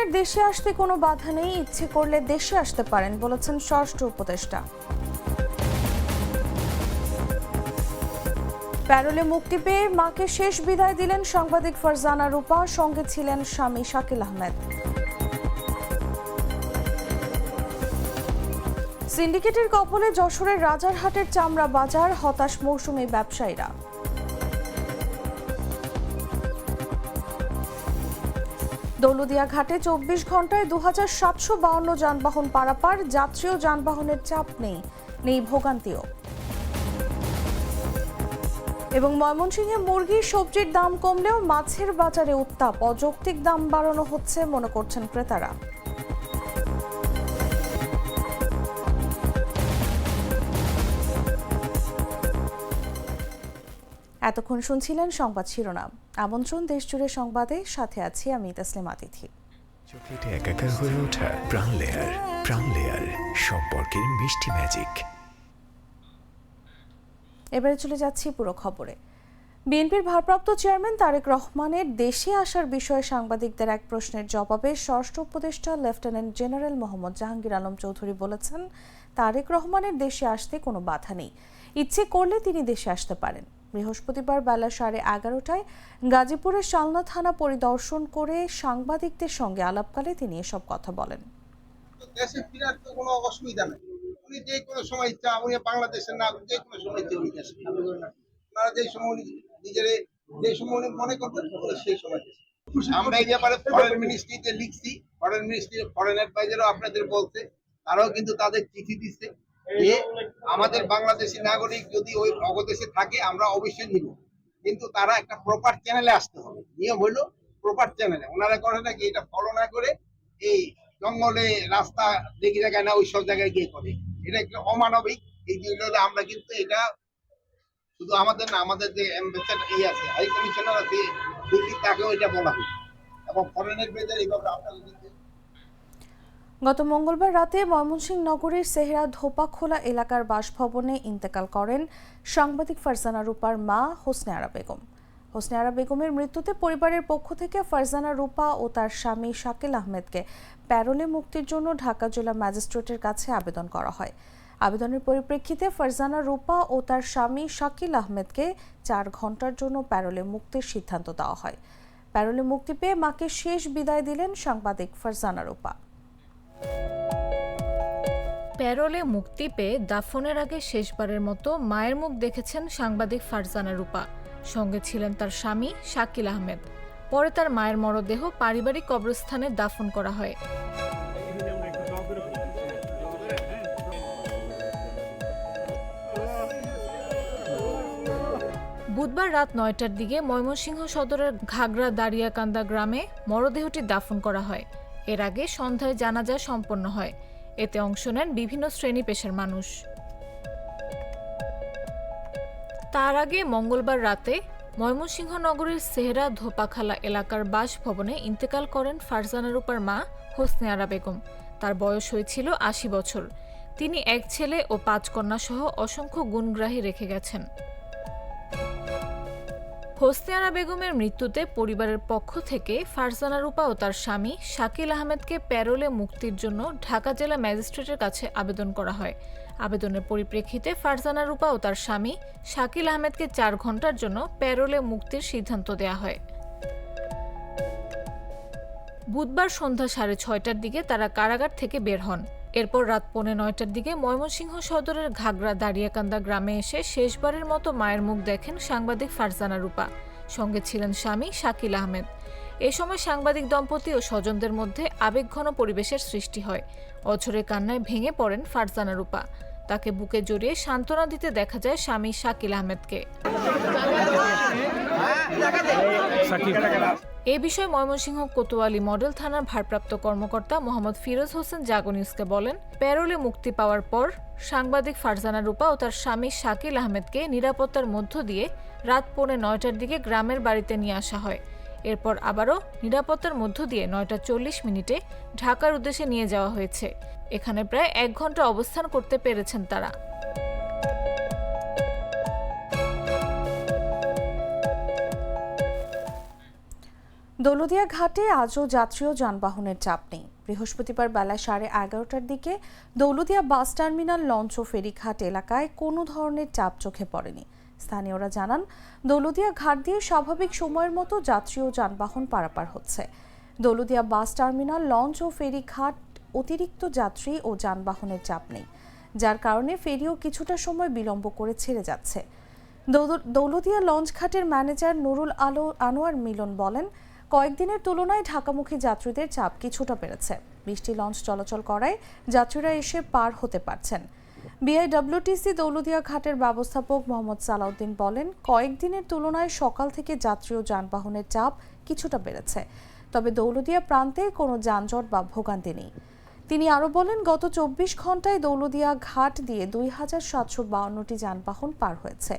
রহমানের দেশে আসতে কোনো বাধা নেই, ইচ্ছে করলে দেশে আসতে পারেন বলেছেন স্বরাষ্ট্র উপদেষ্টা। প্যারোলে মুক্তি পেয়ে মাকে শেষ বিদায় দিলেন সাংবাদিক ফারজানা রূপা, সঙ্গে ছিলেন স্বামী শাকিল আহমেদ। সিন্ডিকেটের কবলে যশোরের রাজারহাটের চামড়া বাজার, হতাশ মৌসুমী ব্যবসায়ীরা। দৌলদিয়া ঘাটে 24 ঘন্টায় 2752 যানবাহন পারাপার, যাত্রী ও যানবাহনের চাপ নেই ভোগান্তিও। এবং ময়মনসিংহে মুরগি সবজির দাম কমলেও মাছের বাজারে উত্তাপ, অযৌক্তিক দাম বাড়ানো হচ্ছে মনে করছেন ক্রেতারা। এতক্ষণ শুনছিলেন সংবাদ শিরোনাম। আমন্ত্রণ দেশজুড়ে সংবাদে, সাথে আছি আমি তাসলিমা তিথি। চকলেটে একাকার হয়ে ওঠা প্রাণ লেয়ার সম্পর্কের মিষ্টি ম্যাজিক। এবারে চলে যাচ্ছি পুরো খবরে। বিএনপির ভারপ্রাপ্ত চেয়ারম্যান তারেক রহমানের দেশে আসার বিষয়ে সাংবাদিকদের এক প্রশ্নের জবাবে স্বরাষ্ট্র উপদেষ্টা লেফটেন্যান্ট জেনারেল মোহাম্মদ জাহাঙ্গীর আলম চৌধুরী বলেছেন, তারেক রহমানের দেশে আসতে কোনো বাধা নেই, ইচ্ছে করলে তিনি দেশে আসতে পারেন। বৃহস্পতিবার বেলা 11:30টায় গাজীপুরের শালনা থানা পরিদর্শন করে সাংবাদিকদের সঙ্গে আলাপকালে তিনি এসব কথা বলেন। দেশে ফেরার তো কোনো অসুবিধা নেই, উনি যে কোনো সময় ইচ্ছা, উনি বাংলাদেশের নাগরিক, যে কোনো সময় ইচ্ছা উনি দেশে আপনারা যে সময় নিজের যে সময় উনি মনে করবেন সেই সময়। আমরা এই ব্যাপারে ফরেন মিনিস্ট্রিতে লিখছি, ফরেন মিনিস্ট্রি ফরেন অ্যাডভাইজারও আপনাদের বলছে, তারাও কিন্তু তাদের চিঠি দিচ্ছে যে আমাদের বাংলাদেশি নাগরিক যদি ওই অবদেশে থাকে আমরা অবশ্যই নিব, কিন্তু তারা একটা প্রপার চ্যানেলে আসতে হবে। নিয়ম হইলো প্রপার চ্যানেলে। ওনারা করে নাকি এটা ফলো না করে এই জঙ্গলে রাস্তা দেখি জায়গায় না ওই সব জায়গায় গিয়ে করে, এটা একটা অমানবিক। এই জন্য আমরা কিন্তু এটা শুধু আমাদের না, আমাদের যে অ্যাম্বাসেডর আছে, হাই কমিশনার আছে দিল্লি, তাকেও এটা বলা হয় এবং ফরেনের বেজার এইভাবে আপনারা কিন্তু। গত মঙ্গলবার রাতে ময়মনসিংহ নগরীর সেহরা ধোপাখোলা এলাকার বাসভবনে ইন্তেকাল করেন সাংবাদিক ফারজানা রূপার মা হোসনে আরা বেগম। হোসনে আরা বেগমের মৃত্যুতে পরিবারের পক্ষ থেকে ফারজানা রূপা ও তার স্বামী শাকিল আহমেদকে প্যারোলে মুক্তির জন্য ঢাকা জেলা ম্যাজিস্ট্রেটের কাছে আবেদন করা হয়। আবেদনের পরিপ্রেক্ষিতে ফারজানা রূপা ও তার স্বামী শাকিল আহমেদকে 4 ঘন্টার জন্য প্যারোলে মুক্তির সিদ্ধান্ত দেওয়া হয়। প্যারোলে মুক্তি পেয়ে মাকে শেষ বিদায় দিলেন সাংবাদিক ফারজানা রূপা। প্যারোলে মুক্তি পেয়ে দাফনের আগে শেষবারের মতো মায়ের মুখ দেখেছেন সাংবাদিক ফারজানা রূপা, সঙ্গে ছিলেন তার স্বামী শাকিল আহমেদ। পরে তার মায়ের মরদেহ পারিবারিক কবরস্থানে দাফন করা হয়। বুধবার রাত 9টার দিকে ময়মনসিংহ সদরের ঘাগড়া দাঁড়িয়াকান্দা গ্রামে মরদেহটি দাফন করা হয়। এর আগে সন্ধ্যায় জানাজা সম্পন্ন হয়। এতে অংশ নেন বিভিন্ন শ্রেণী পেশার মানুষ। তার আগে মঙ্গলবার রাতে ময়মনসিংহ নগরীর সেহরা ধোপাখালা এলাকার বাসভবনে ইন্তেকাল করেন ফারজানা রূপার মা হোসনে আরা বেগম। তার বয়স হয়েছিল 80 বছর। তিনি এক ছেলে ও 5 কন্যা সহ অসংখ্য গুণগ্রাহী রেখে গেছেন। হোসনে আরা বেগমের মৃত্যুতে পরিবারের পক্ষ থেকে ফারজানা রূপা ও তার স্বামী শাকিল আহমেদকে প্যারোলে মুক্তির জন্য ঢাকা জেলা ম্যাজিস্ট্রেটের কাছে আবেদন করা হয়। আবেদনের পরিপ্রেক্ষিতে ফারজানা রূপা ও তার স্বামী শাকিল আহমেদকে 4 ঘন্টার জন্য প্যারোলে মুক্তির সিদ্ধান্ত দেওয়া হয়। বুধবার সন্ধ্যা 6:30টার দিকে তারা কারাগার থেকে বের হন। এরপর রাত 9:45টার দিকে ময়মনসিংহ সদরের ঘাগড়া দাঁড়িয়াকান্দা গ্রামে এসে শেষবারের মতো মায়ের মুখ দেখেন সাংবাদিক ফারজানা রূপা, সঙ্গে ছিলেন স্বামী শাকিল আহমেদ। এ সময় সাংবাদিক দম্পতি ও স্বজনদের মধ্যে আবেগঘন পরিবেশের সৃষ্টি হয়। অঝরে কান্নায় ভেঙে পড়েন ফারজানা রূপা। তাকে বুকে জড়িয়ে সান্ত্বনা দিতে দেখা যায় স্বামী শাকিল আহমেদকে। এ বিষয়ে ময়মনসিংহ কোতোয়ালি মডেল থানার ভারপ্রাপ্ত কর্মকর্তা মোহাম্মদ ফিরোজ হোসেন জাগো নিউজকে বলেন, প্যারোলে মুক্তি পাওয়ার পর সাংবাদিক ফারজানা রূপা ও তার স্বামী শাকিল আহমেদকে নিরাপত্তার মধ্য দিয়ে রাত 9:45টার দিকে গ্রামের বাড়িতে নিয়ে আসা হয়। এরপর আবারও নিরাপত্তার মধ্য দিয়ে 9:40 ঢাকার উদ্দেশ্যে নিয়ে যাওয়া হয়েছে। এখানে প্রায় 1 ঘন্টা অবস্থান করতে পেরেছেন তারা। দৌলতদিয়া ঘাটে আজও যাত্রী ও যানবাহনের চাপ নেই। বৃহস্পতিবার বেলা 11:30টার দিকে দৌলতদিয়া বাস টার্মিনাল, লঞ্চ ও ফেরিঘাট এলাকায় কোনো ধরনের চাপ চোখে পড়েনি। স্থানীয়রা জানান, দৌলতদিয়া ঘাট দিয়ে স্বাভাবিক সময়ের মতো যাত্রী ও যানবাহন পারাপার হচ্ছে। দৌলতদিয়া বাস টার্মিনাল, লঞ্চ ও ফেরিঘাট অতিরিক্ত যাত্রী ও যানবাহনের চাপ নেই, যার কারণে ফেরিও কিছুটা সময় বিলম্ব করে ছেড়ে যাচ্ছে। দৌলতদিয়া লঞ্চ ঘাটের ম্যানেজার নুরুল আনোয়ার মিলন বলেন, কয়েকদিনের তুলনায় ঢাকামুখী যাত্রীদের চাপ কিছুটা বেড়েছে। 20টি লঞ্চ চলাচল করায় যাত্রীরা এসে পার হতে পারছেন। বিআইডব্লিউটিসি দৌলতদিয়া ঘাটের ব্যবস্থাপক মোহাম্মদ সালাউদ্দিন বলেন, কয়েকদিনের তুলনায় সকাল থেকে যাত্রী ও যানবাহনের চাপ কিছুটা বেড়েছে, তবে দৌলতদিয়া প্রান্তে কোনো যানজট বা ভোগান্তি নেই। তিনি আরও বলেন, গত 24 ঘন্টায় দৌলতদিয়া ঘাট দিয়ে 2752টি যানবাহন পার হয়েছে।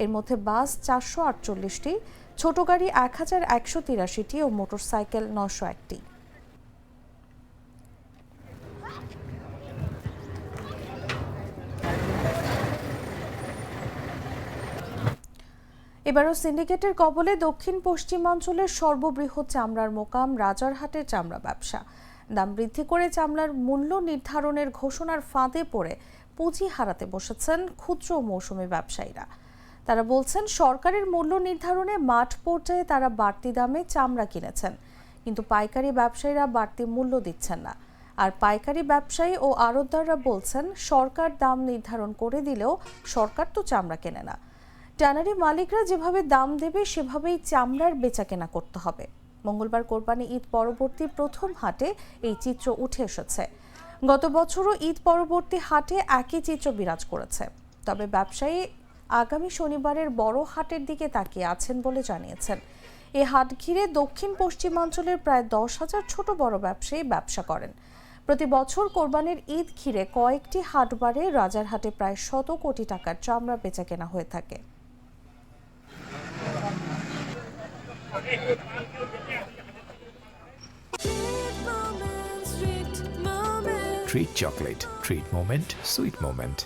এর মধ্যে বাস 448টি, ছোট গাড়ি 1183টি ও মোটরসাইকেল 901টি। এবারও সিন্ডিকেটের কবলে দক্ষিণ পশ্চিমাঞ্চলের সর্ববৃহৎ চামড়ার মোকাম রাজারহাটের চামড়া ব্যবসা। দাম বৃদ্ধি করে চামড়ার মূল্য নির্ধারণের ঘোষণার ফাঁদে পড়ে পুঁজি হারাতে বসেছেন ক্ষুদ্র মৌসুমী ব্যবসায়ীরা। তারা বলছেন, সরকারের মূল্য নির্ধারণে মাঠ পর্যায়ে তারা বাড়তি দামে চামড়া কিনেছেন, কিন্তু পাইকারি ব্যবসায়ীরা বাড়তি মূল্য দিচ্ছেন না। আর পাইকারি ব্যবসায়ী ও আড়তদাররা বলছেন, সরকার দাম নির্ধারণ করে দিলেও সরকার তো চামড়া কেনে না। ট্যানারি মালিকরা যেভাবে দাম দেবে সেভাবেই চামড়ার বেচাকেনা করতে হবে। মঙ্গলবার কোরবানি ঈদ পরবর্তী প্রথম হাটে এই চিত্র উঠে এসেছে। গত বছরও ঈদ পরবর্তী হাটে একই চিত্র বিরাজ করেছে। তবে ব্যবসায়ী আগামী শনিবারের বড় হাটের দিকে তাকিয়ে আছেন বলে জানিয়েছেন। এই হাট ঘিরে দক্ষিণ পশ্চিমাঞ্চলের প্রায় 10,000 ছোট বড় ব্যবসায়ী ব্যবসা করেন। প্রতি বছর কোরবানির ঈদ ঘিরে কয়েকটি হাটবারে রাজারহাটে প্রায় 100 কোটি টাকার চামড়া বেচাকেনা হয়ে থাকে। Treat chocolate, treat moment, sweet moment.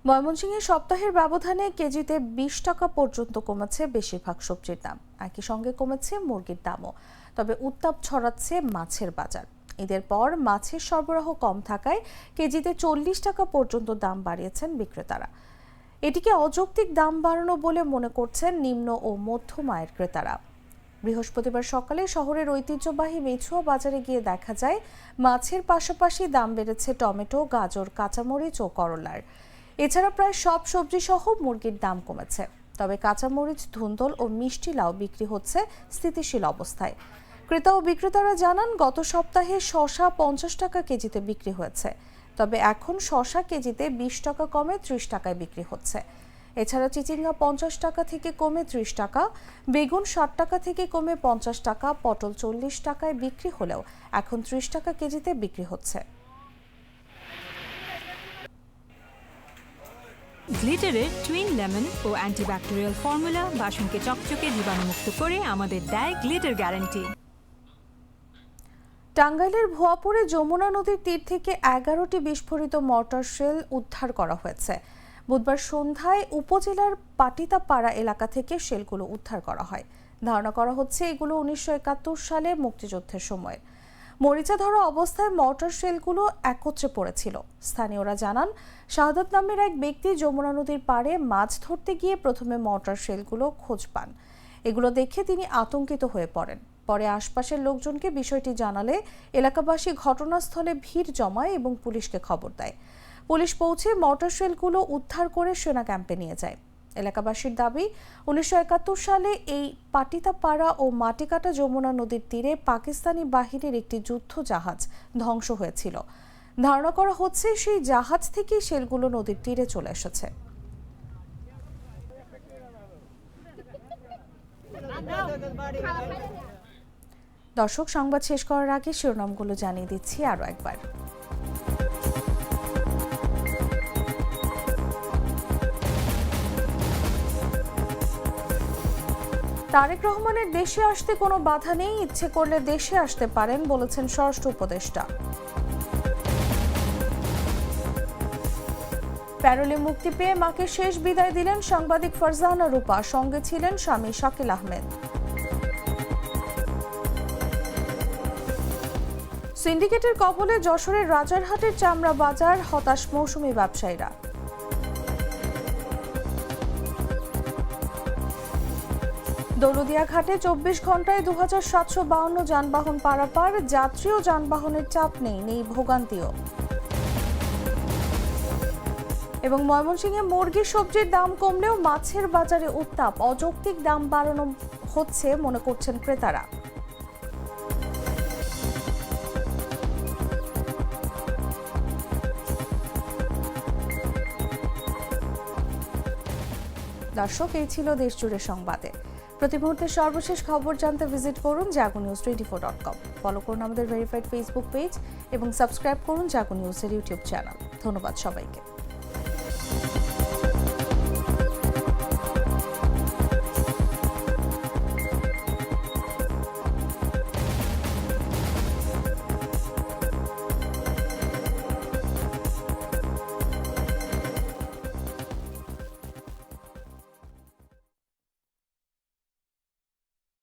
ময়মনসিংহে সপ্তাহের ব্যবধানে কেজিতে 20 টাকা পর্যন্ত কমেছে বেশিরভাগ সবজির দাম। একই সঙ্গে কমেছে মুরগির দামও। তবে উত্তাপ ছড়াচ্ছে মাছের বাজার। ঈদের পর মাছের সরবরাহ কম থাকায় কেজিতে 40 টাকা পর্যন্ত দাম বাড়িয়েছেন বিক্রেতারা। এটিকে অযৌক্তিক দাম বাড়ানো বলে মনে করছেন নিম্ন ও মধ্যম আয়ের ক্রেতারা। বৃহস্পতিবার সকালে শহরের ঐতিহ্যবাহী মেছুয়া বাজারে গিয়ে দেখা যায়, মাছের পাশাপাশি দাম বেড়েছে টমেটো, গাজর, কাঁচামরিচ ও করলার। এছাড়া প্রায় সব সবজি সহ মুরগির দাম কমেছে। তবে কাঁচামরিচ, ধুন্দল ও মিষ্টি লাউ বিক্রি হচ্ছে স্থিতিশীল অবস্থায়। ক্রেতা ও বিক্রেতারা জানান, গত সপ্তাহে শসা 50 টাকা কেজিতে বিক্রি হয়েছে। তবে এখন শসা কেজিতে 20 টাকা কমে 30 টাকায় বিক্রি হচ্ছে। এছাড়া চিচিঙ্গা 50 টাকা থেকে কমে 30 টাকা, বেগুন 60 টাকা থেকে কমে 50 টাকা, পটল 40 টাকায় বিক্রি হলেও এখন 30 টাকা কেজিতে বিক্রি হচ্ছে। গ্লিটারের টুইন লেমন ও অ্যান্টিব্যাকটেরিয়াল ফর্মুলা বাসনকে চকচকে জীবাণুমুক্ত করে আমাদের দেয় গ্লিটার গ্যারান্টি। টাঙ্গাইলের ভুয়াপুরে যমুনা নদীর তীর থেকে 11টি বিস্ফোরিত মর্টার শেল উদ্ধার করা হয়েছে। বুধবার সন্ধ্যায় উপজেলার পাটিতাপাড়া এলাকা থেকে শেলগুলো উদ্ধার করা হয়। ধারণা করা হচ্ছে এগুলো 1971 সালে মুক্তিযুদ্ধের সময় মরিচা ধরা অবস্থায় মর্টার শেলগুলো একত্রে পড়েছিল। স্থানীয়রা জানান, শাহাদাত নামের এক ব্যক্তি যমুনা নদীর পাড়ে মাছ ধরতে গিয়ে প্রথমে মর্টার শেলগুলো খোঁজ পান। এগুলো দেখে তিনি আতঙ্কিত হয়ে পড়েন। পরে আশপাশের লোকজনকে বিষয়টি জানালে এলাকাবাসী ঘটনাস্থলে ভিড় জমায় এবং পুলিশকে খবর দেয়। পুলিশ পৌঁছে মর্টার শেলগুলো উদ্ধার করে সেনা ক্যাম্পে নিয়ে যায়। এলাকাবাসীর দাবি, 1971 সালে এই পাটিতাপাড়া ও মাটিকাটা যমুনা নদীর তীরে পাকিস্তানি বাহিনীর একটি যুদ্ধ জাহাজ ধ্বংস হয়েছিল। ধারণা করা হচ্ছে সেই জাহাজ থেকেই শেলগুলো নদীর তীরে চলে এসেছে। দর্শক, সংবাদ শেষ করার আগে শিরোনামগুলো জানিয়ে দিচ্ছি আরও একবার। তারেক রহমানের দেশে আসতে কোনো বাধা নেই, ইচ্ছে করলে দেশে আসতে পারেন বলেছেন স্বরাষ্ট্র উপদেষ্টা। প্যারোলে মুক্তি পেয়ে মাকে শেষ বিদায় দিলেন সাংবাদিক ফারজানা রূপা, সঙ্গে ছিলেন স্বামী শাকিল আহমেদ। সিন্ডিকেটের কবলে যশোরের রাজারহাটের চামড়া বাজার, হতাশ মৌসুমী ব্যবসায়ীরা। দৌলতদিয়া ঘাটে 24 ঘন্টায় 2752 যানবাহন পারাপার, যাত্রী ও যানবাহনের চাপ নেই ভোগান্তিও। এবং ময়মনসিংহে মুরগি সবজির দাম কমলেও মাছের বাজারে উত্তাপ, অযৌক্তিক দাম বাড়ানো হচ্ছে মনে করছেন ক্রেতারা। দর্শক, এই ছিল দেশজুড়ে সংবাদে। প্রতি মুহূর্তের সর্বশেষ খবর জানতে ভিজিট করুন jagonews24.com। ফলো করুন আমাদের ভেরিফাইড ফেসবুক পেজ এবং সাবস্ক্রাইব করুন জাগো নিউজের ইউটিউব চ্যানেল। ধন্যবাদ সবাইকে।